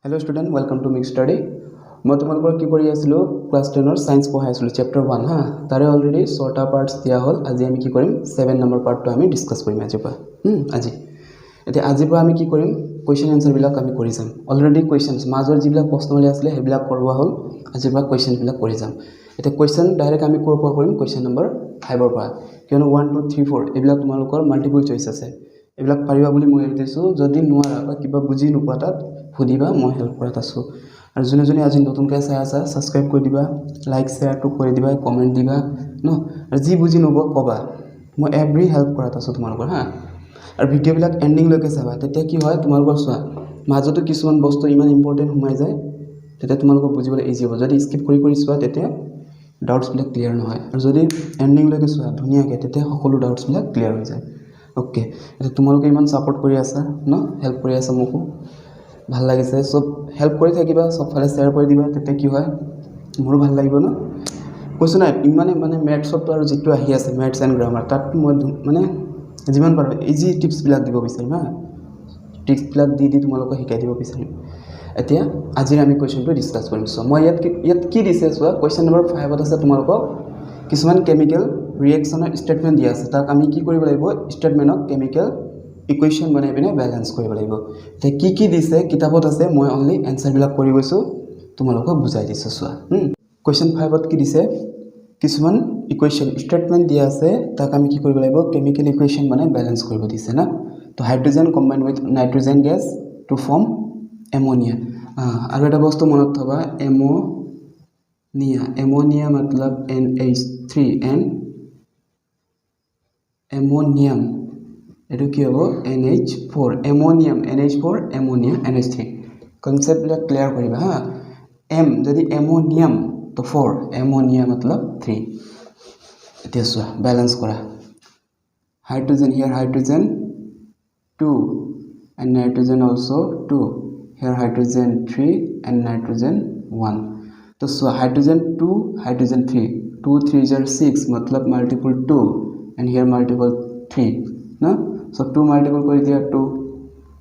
Hello student, welcome to Mix Study. মই তোমালোকৰ কি কৰি আছিলো ক্লাস 10 ৰ সায়েন্স পঢ়াই আছিলো চ্যাপ্টাৰ 1 হা তাৰে অলৰেডি 6টা পাৰ্টস দিয়া হ'ল আজি আমি কি কৰিম 7 নম্বৰ পাৰ্টটো আমি ডিসকাস কৰিম আজি পৰা আজি এতিয়া আজি পৰা আমি কি কৰিম কোৱেশ্চন আনসাৰ বিলাক আমি কৰি যাম অলৰেডি কোৱেশ্চনস মাজৰ যিবিলাক প্ৰশ্নলি আছিল হেবিলাক কৰৱা হ'ল আজি পৰা কোৱেশ্চন বিলাক কৰি যাম এতিয়া কোৱেশ্চন ডাইৰেক্ট আমি কৰ পৰা কৰিম কোৱেশ্চন নম্বৰ 5 ৰ পৰা কিয়নো 1 2 3 4 এইবিলাক তোমালোকৰ মাল্টিপল চইচ আছে এইবিলাক পাৰিবা বুলি মই কৈছো যদি নোৱাৰা বা কিবা বুজি নোপোৱা তাত সুধিবা মই হেল্প কৰাত আছো আৰু জনে জনে আজি নতুনকৈ চাই আছা সাবস্ক্ৰাইব কৰি দিবা লাইক শেয়াৰ টু কৰি দিবা কমেন্ট দিবা ন আৰু যি বুজি নোপোৱা কবা মই এভৰি হেল্প কৰাত আছো তোমালোকৰ হা আৰু ভিডিও বিলাক এন্ডিং লৈকে চাবা তেতিয়া কি হয় তোমালোকৰ চোৱা মাজতো কিছুমান বস্তু ইমান ইম্পৰ্টেন্ট হুমাই যায় তেতিয়া তোমালোকৰ বুজিবলৈ ইজি হ'ব যদি স্কিপ কৰি কৰি চোৱা তেতিয়া ডাউটস বিলাক ক্লিয়াৰ নহয় আৰু যদি এন্ডিং লৈকে চোৱা ধুনিয়াকৈ তেতিয়া সকলো ডাউটস বিলাক ক্লিয়াৰ হৈ যায় ওকে এটা তোমালোকে ইমান সাপোৰ্ট কৰি আছা ন হেল্প কৰি আছা মোকো ভাল লাগিছে সব হেল্প কৰি থাকিবা সব ফালে শেয়াৰ কৰি দিবা তেতিয়া কি হয় মোৰো ভাল লাগিব ন কৈছো না মানে মেথছত আৰু যেটো আহি আছে মেথছ এণ্ড গ্ৰামাৰ তাত মই মানে যিমান পাৰো ইজি টিপছ বিলাক দিব বিচাৰিম হা টিপছ বিলাক দি তোমালোকক শিকাই দিব বিচাৰিম এতিয়া আজি আমি কোৱেশ্চনটো ডিসকাস কৰিম সো মই ইয়াত কি দিছে সো কোৱেশ্চন নম্বৰ 5 ত আছে তোমালোকক কিছুমান কেমিক্যাল ৰিঅ্যাকচনৰ স্টেটমেন্ট দিয়া আছে তাক আমি কি কৰিব লাগিব স্টেটমেন্টক কেমিক্যাল ইকুৱেশ্যন বনাই পিনে ব্যালেন্স কৰিব লাগিব তে কি দিছে কিতাপত আছে মই অনলি আনসাৰ বিলাক কৰি গৈছো তোমালোকক বুজাই দিছো সোৱা কোৱেশ্চন 5 ত কি দিছে কিছুমান ইকুৱেশ্যন স্টেটমেন্ট দিয়া আছে তাক আমি কি কৰিব লাগিব কেমিক্যাল ইকুৱেশ্যন বনাই ব্যালেন্স কৰিব দিছে না তো hydrogen combine with nitrogen gas to form ammonia আৰু এটা বস্তু মনত থবা एमोनिया मतलब NH3 एमोनियम एटू की होबो NH4 ammonium NH4 ammonia NH3 concept ला क्लियर करिबा हा M यदि एमोनियम तो 4 एमोनिया मतलब 3 एतेसो बैलेंस करा hydrogen here hydrogen 2 and nitrogen also 2 here hydrogen 3 and nitrogen 1 तो सो हाइड्रोजन 2 हाइड्रोजन 3 2 3 jar 6 मतलब मल्टीपल 2 and here multiple 3 ना सो 2 मल्टीपल कर दिया 2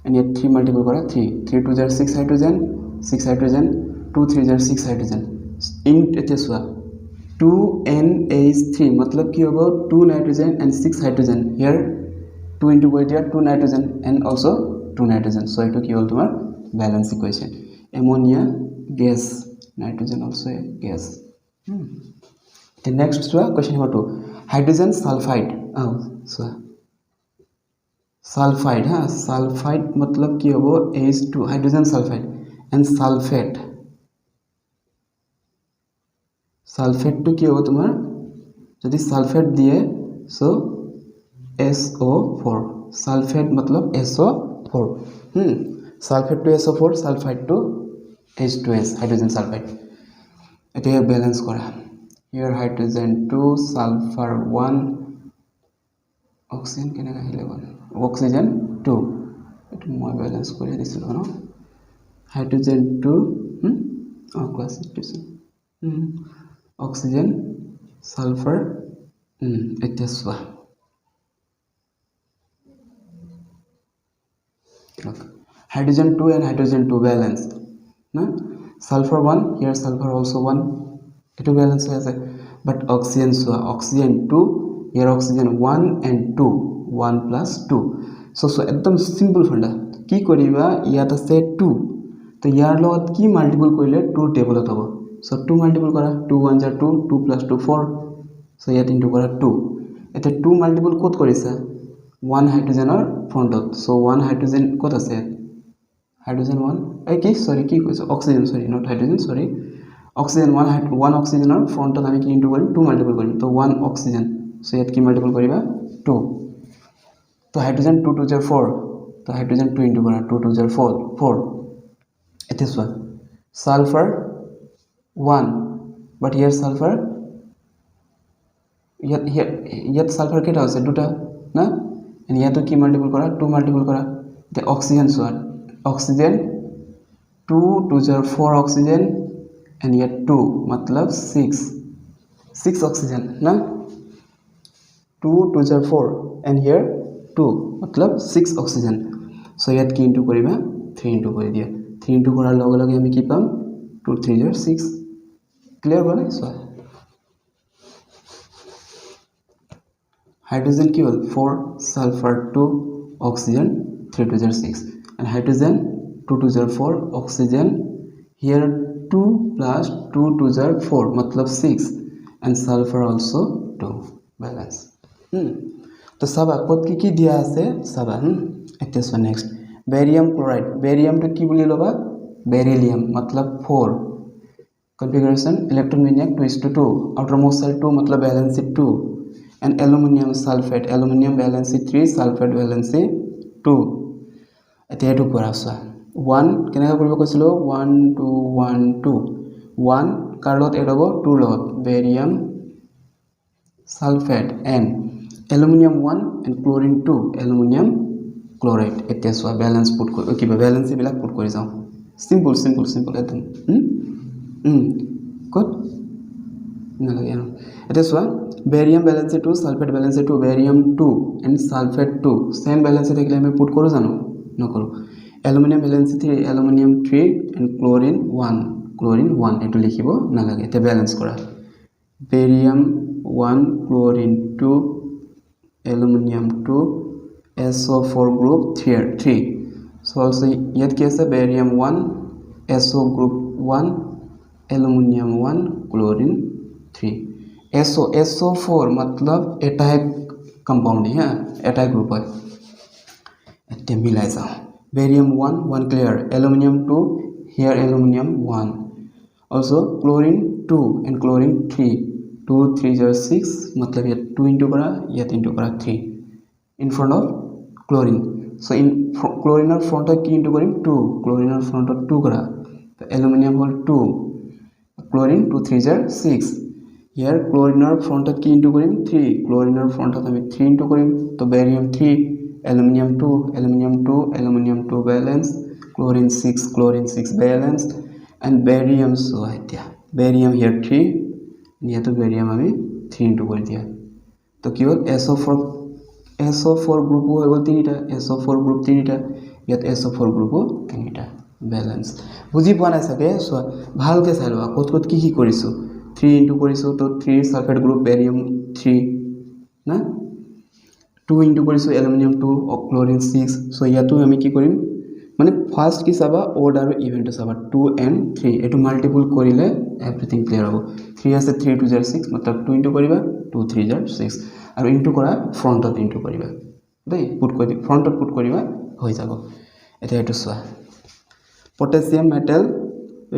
and here 3 मल्टीपल करा 3 3 2 jar 6 hydrogen 6 hydrogen 2 3 jar 6 hydrogen इन एते सो 2NH3 मतलब की होबो 2 nitrogen and 6 hydrogen here 2 into कर दिया 2 nitrogen and also 2 nitrogen so इटो की होल तुम्हार balance equation ammonia gas nitrogen also a gas the next question number 2 hydrogen sulfide so sulfide ha sulfide मतलब की होबो H2 hydrogen sulfide and sulfate to की होबो तुम्हार यदि sulfate दिए so SO4 sulfate मतलब SO4 sulfate to SO4 sulfide to H2S hydrogen sulfide एते balance करा here hydrogen 2 sulfur 1 oxygen केने আহিলে গল oxygen 2 এটো মই बैलेंस কৰি দিছিল ন hydrogen 2 ক্লাস দিছিল oxygen sulfur এতে সোয়া hydrogen 2 and hydrogen 2 balance ना sulfur 1 here sulfur also 1 it will balance as a but oxygen so oxygen 2 here oxygen 1 and 2 1 plus 2 so एकदम सिंपल फंडा की करिबा यात আছে 2 तो यार লগত की मल्टीपल কইলে 2 टेबलत হ'ব so 2 मल्टीपल करा 2 1 jar 2 2 plus 2 4 so यात इनटू करा 2 এতে 2 मल्टीपल কত কৰিছা 1 হাইড্ৰোজেনৰ ফ্ৰন্টত so 1 হাইড্ৰোজেন কত আছে hydrogen 1 কি sorry কি কৈছো oxygen sorry not hydrogen sorry oxygen 1 oxygen or front আমি কি ইনটু কৰিম 2 মাল্টিপল কৰিম তো 1 oxygen so ইয়াত কি মাল্টিপল কৰিবা 2 তো hydrogen 2 2 jar 4 তো hydrogen 2 ইনটু কৰা 2 2 jar 4 এতে so sulfur 1 but here sulfur ইয়াত sulfur কেটা আছে দুটা না and ইয়াতো কি মাল্টিপল কৰা 2 মাল্টিপল কৰা তে oxygen so oxygen 2 2 jar 4 oxygen and here 2 मतलब 6 oxygen ना 2 2 jar 4 and here 2 मतलब 6 oxygen so यात की into करिबा 3 into কৰি দিয়া 3 ইনটু কৰাৰ লগে লগে আমি কি পাম 2 3 jar 6 ক্লিয়াৰ বনাই সো hydrogen কি হল 4 sulfur 2 oxygen 3 2 jar 6 and hydrogen 2 2 jar 4 oxygen here 2 plus 2 2 jar 4 matlab 6 and sulfur also 2 balance तो सभा कत की दिया আছে सभा एते so next barium chloride barium तो की बोली लबा बेरिलियम मतलब 4 configuration electromagnetic 2:2 outermost shell 2 मतलब valency 2 and aluminum sulfate aluminum valency 3 sulfate valency 2 एते एटु কৰা আছে 1 কেনেকা কৰিব কৈছিলো 1 2 1 2 1 কাৰ্লত এড হ'ব 2 লগত barium sulfate and aluminum 1 and chlorine 2 aluminum chloride এতে সো ব্যালেন্স পুট কিবা ব্যালেন্স বিলাক পুট কৰি যাও সিম্পল সিম্পল সিম্পল একদম good নালাগে এতে so barium balance 2 sulphate balance 2 barium 2 and sulfate 2 same balance থাকিলে আমি পুট কৰো জানো নকৰো aluminum balance 3 aluminum 3 and chlorine 1 এটো লিখিব নালাগে এতে ব্যালেন্স কৰা barium 1 chlorine 2 aluminum 2 SO4 group 3 so also yet case barium 1 SO group 1 aluminum 1 chlorine 3 SO4 मतलब एटा एक कंपाउंड है एटा एक ग्रुप है एते मिलाई जाओ barium 1 clear aluminum 2 here aluminum 1 also chlorine 2 and chlorine 3 2 3 jar 6 मतलब ये 2 into करा ये 3 into करा 3 in front of chlorine so in chlorine or front of key into Karim 2 chlorine or front of 2 करा तो aluminum whole 2 chlorine 2 3 jar 6 here chlorine or front of key into Karim 3 chlorine or front of हमें 3 into करीम तो barium 3 aluminum 2 aluminum 2 balance chlorine 6 balance and barium so idea barium here 3 ये तो barium अभी 3 into कर दिया तो क्या whole SO4 group हो गया तीनटा SO4 ग्रुप तीनटा यात SO4 ग्रुप हो तीनटा बैलेंस बुझी পোৱা নাই सके सो ভালকে চাইবা কত কি কৰিছো 3 into কৰিছো তো 3 সালফেট গ্ৰুপ বেৰিয়াম 3 না 2 into কৰিছো এলুমিনিয়াম 2 ক্লোৰিন 6 সো ইয়াতো আমি কি কৰিম মানে ফাৰ্স্ট কি চাবা ওড আৰু ইভেন্ট চাবা 2 and 3 এটো মাল্টিপল কৰিলে এভরিথিং ক্লিয়ার হ'ব 3 আছে 3 2 jar 6 मतलब 2 into কৰিবা 2 3 jar 6 আৰু ইনটু কৰা ফ্ৰন্টত ইনটু কৰিবা দেই পুট কৰি ফ্ৰন্টত পুট কৰিবা হৈ যাব এটা এটো সোৱা potassium metal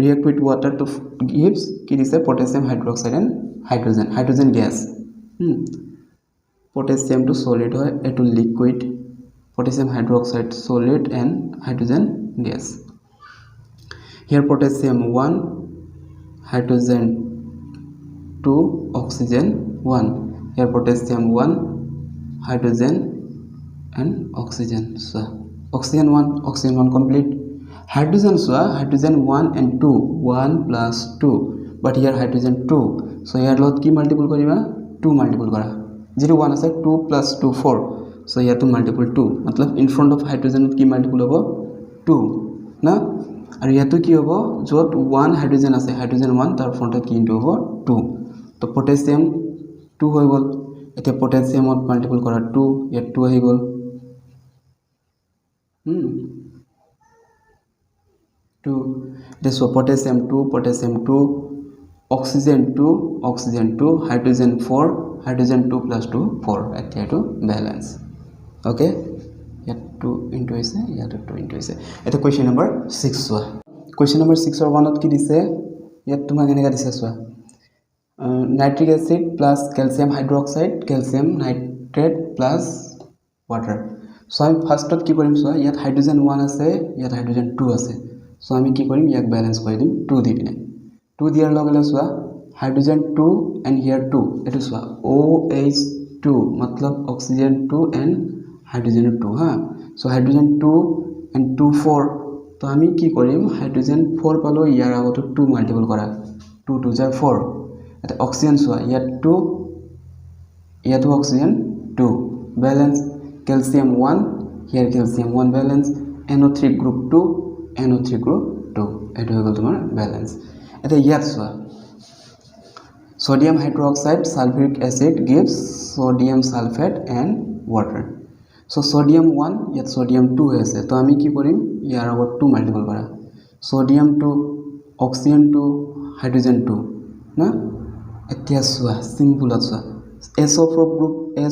react with water to gives কি দিছে potassium hydroxide and hydrogen gas potassium to solid হয় এটো liquid potassium hydroxide solid and hydrogen gas here potassium 1 hydrogen 2 oxygen 1 here potassium 1 hydrogen and oxygen so oxygen 1 complete hydrogen so hydrogen 1 and 2 1 plus 2 but here hydrogen 2 so here lot ki multiple koriba 2 multiple kora 0 1 ase 2 plus 2 4 so here to multiple 2 मतलब in front of hydrogen ki multiple hobo 2 na aru yato ki hobo jot 1 hydrogen ase hydrogen 1 tar front ki into hobo 2 to potassium 2 হৈ গল এটা পটাসিয়ামত multiple কৰা 2 ইয়াত 2 আহি গল 2 this so potassium 2 oxygen 2 hydrogen 4 hydrogen 2 plus 2 4 at to balance okay yet 2 into is yet 2 into is eta question number 6 so question number 6 or 1 ot ki dise yet tuma keneka dise so nitric acid plus calcium hydroxide calcium nitrate plus water so আমি ফার্স্টত কি কৰিম so ইয়াত hydrogen 1 আছে ইয়াত hydrogen 2 আছে so আমি কি কৰিম ইয়াক ব্যালেন্স কৰি দিম 2 দি পিনে 2 দিয়াৰ লগে লগে so হাইড্ৰোজেন 2 and here 2 এটো so OH2 मतलब oxygen 2 and hydrogen 2 ha so hydrogen 2 and 2 4 তো আমি কি কৰিম হাইড্ৰোজেন 4 পালো ইয়াৰ আগত 2 মাল্টিপল কৰা 2 2 jar 4 এটা অক্সিজেন সোয়া ইয়াতো oxygen 2 balance calcium 1 here calcium 1 balance NO3 group 2 NO3 group 2 এইটো হৈ গ'ল তোমাৰ বেলেঞ্চ এটা ইয়াত চোৱা sodium hydroxide sulfuric acid gives sodium sulfate and water so sodium 1 yet sodium 2 হৈ আছে তো আমি কি কৰিম ইয়াৰ আগত 2 মাল্টিপল কৰা sodium 2 oxygen 2 hydrogen 2 না এতিয়া চোৱা সিম্পল আছে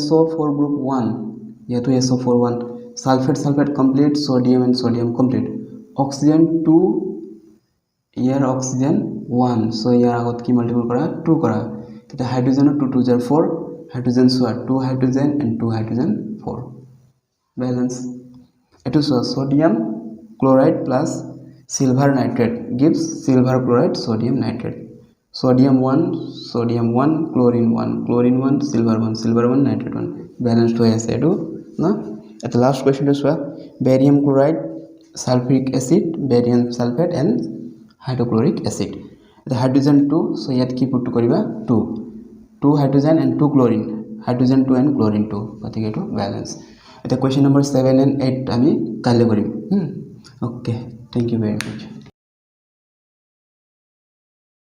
SO4 group 1 ইয়াতো SO4 1 sulfate complete sodium and sodium complete oxygen 2 year oxygen 1 so ইয়াৰ আগত কি মাল্টিপল কৰা 2 কৰা তেতিয়া হাইড্ৰোজেন 2 2 jar 4 হাইড্ৰোজেন সোৱা 2 হাইড্ৰোজেন and 2 হাইড্ৰোজেন 4 balance এটো sodium chloride plus silver nitrate gives silver chloride sodium nitrate sodium 1 chlorine 1 silver 1 nitrate 1 balanced হৈ আছে এটো না at last question to soa barium chloride sulfuric acid barium sulfate and hydrochloric acid the hydrogen 2 so yet ki put koriba 2 hydrogen and 2 chlorine hydrogen 2 and chlorine 2 patike to balance eta question number 7 and 8 ami kalle korim okay thank you very much